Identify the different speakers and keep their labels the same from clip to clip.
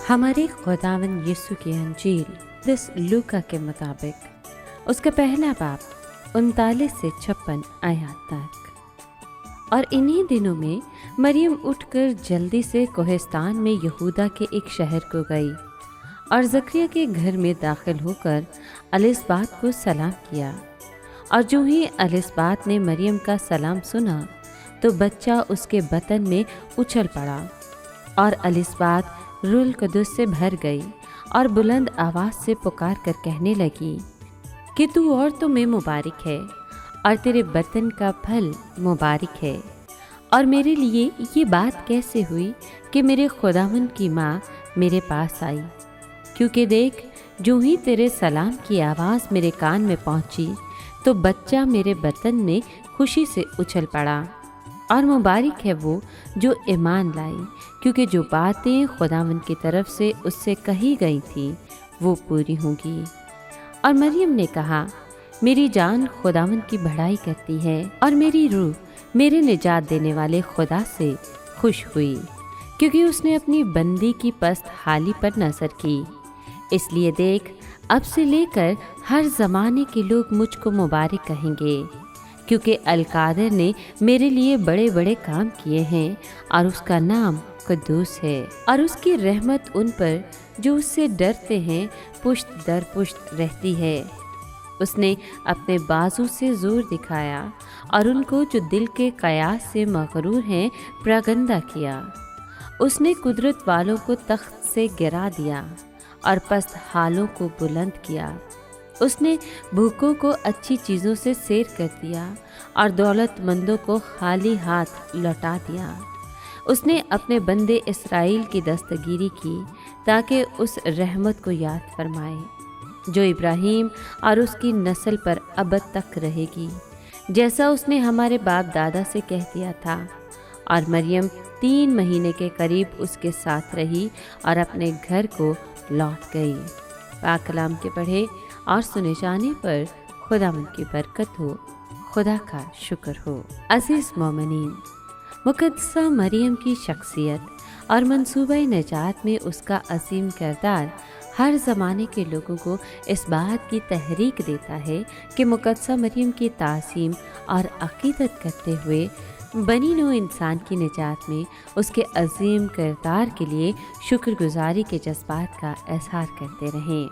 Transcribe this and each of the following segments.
Speaker 1: ہمارے خداوند یسوع کی انجیل دس لوکا کے مطابق اس کا پہلا باب 39 سے 56 آیات تک۔ اور انہی دنوں میں مریم اٹھ کر جلدی سے کوہستان میں یہودا کے ایک شہر کو گئی اور زکریا کے گھر میں داخل ہو کر الصبات کو سلام کیا۔ اور جو ہی الصبات نے مریم کا سلام سنا تو بچہ اس کے بطن میں اچھل پڑا، اور الصبات روح القدس سے بھر گئی اور بلند آواز سے پکار کر کہنے لگی کہ تو عورتوں میں مبارک ہے اور تیرے بطن کا پھل مبارک ہے۔ اور میرے لیے یہ بات کیسے ہوئی کہ میرے خداوند کی ماں میرے پاس آئی، کیونکہ دیکھ جو ہی تیرے سلام کی آواز میرے کان میں پہنچی تو بچہ میرے بطن میں خوشی سے اچھل پڑا۔ اور مبارک ہے وہ جو ایمان لائی، کیونکہ جو باتیں خداوند کی طرف سے اس سے کہی گئی تھیں وہ پوری ہوں گی۔ اور مریم نے کہا، میری جان خداوند کی بڑائی کرتی ہے، اور میری روح میرے نجات دینے والے خدا سے خوش ہوئی، کیونکہ اس نے اپنی بندی کی پست حالی پر نظر کی۔ اس لیے دیکھ اب سے لے کر ہر زمانے کے لوگ مجھ کو مبارک کہیں گے، کیونکہ القادر نے میرے لیے بڑے بڑے کام کیے ہیں، اور اس کا نام قدوس ہے، اور اس کی رحمت ان پر جو اس سے ڈرتے ہیں پشت در پشت رہتی ہے۔ اس نے اپنے بازو سے زور دکھایا اور ان کو جو دل کے قیاس سے مغرور ہیں پراگندہ کیا۔ اس نے قدرت والوں کو تخت سے گرا دیا اور پست حالوں کو بلند کیا۔ اس نے بھوکوں کو اچھی چیزوں سے سیر کر دیا اور دولت مندوں کو خالی ہاتھ لوٹا دیا۔ اس نے اپنے بندے اسرائیل کی دستگیری کی تاکہ اس رحمت کو یاد فرمائے جو ابراہیم اور اس کی نسل پر ابد تک رہے گی، جیسا اس نے ہمارے باپ دادا سے کہہ دیا تھا۔ اور مریم 3 مہینے کے قریب اس کے ساتھ رہی اور اپنے گھر کو لوٹ گئی۔ پاک کلام کے پڑھے اور سنے جانے پر خداوند کی برکت ہو، خدا کا شکر ہو۔ عزیز مومنین، مقدسہ مریم کی شخصیت اور منصوبہ نجات میں اس کا عظیم کردار ہر زمانے کے لوگوں کو اس بات کی تحریک دیتا ہے کہ مقدسہ مریم کی تعظیم اور عقیدت کرتے ہوئے بنی نوع انسان کی نجات میں اس کے عظیم کردار کے لیے شکر گزاری کے جذبات کا اظہار کرتے رہیں۔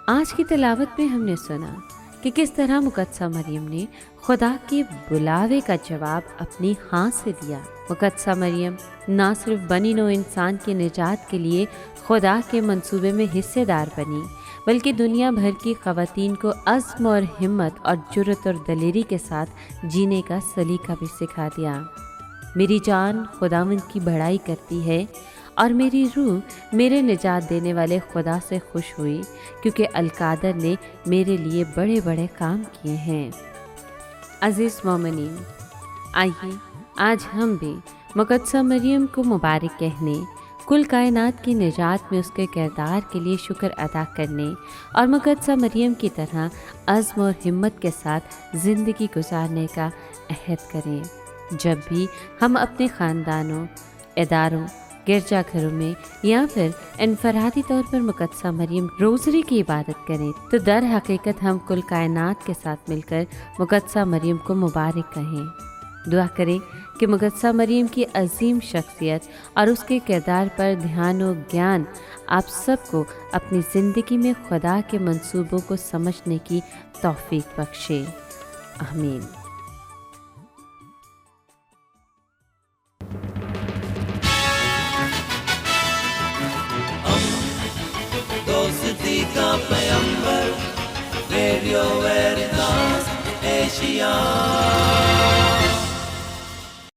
Speaker 1: آج کی تلاوت میں ہم نے سنا کہ کس طرح مقدسہ مریم نے خدا کے بلاوے کا جواب اپنی ہاں سے دیا۔ مقدسہ مریم نہ صرف بنی نوع انسان کی نجات کے لیے خدا کے منصوبے میں حصے دار بنی، بلکہ دنیا بھر کی خواتین کو عزم اور ہمت اور جرأت اور دلیری کے ساتھ جینے کا سلیقہ بھی سکھا دیا۔ میری جان خداوند کی بڑائی کرتی ہے، اور میری روح میرے نجات دینے والے خدا سے خوش ہوئی، کیونکہ القادر نے میرے لیے بڑے بڑے کام کیے ہیں۔ عزیز مومنین، آئیے آج ہم بھی مقدسہ مریم کو مبارک کہنے، کل کائنات کی نجات میں اس کے کردار کے لیے شکر ادا کرنے اور مقدسہ مریم کی طرح عزم اور ہمت کے ساتھ زندگی گزارنے کا عہد کریں۔ جب بھی ہم اپنے خاندانوں، اداروں، گرجا گھروں میں یا پھر انفرادی طور پر مقدسہ مریم روزری کی عبادت کریں تو در حقیقت ہم کل کائنات کے ساتھ مل کر مقدسہ مریم کو مبارک کہیں۔ دعا کریں کہ مقدسہ مریم کی عظیم شخصیت اور اس کے کردار پر دھیان و گیان آپ سب کو اپنی زندگی میں خدا کے منصوبوں کو سمجھنے کی توفیق بخشے۔ آمین۔
Speaker 2: دوستی کا پیمبر، ریڈیو ویریتاس ایشیا۔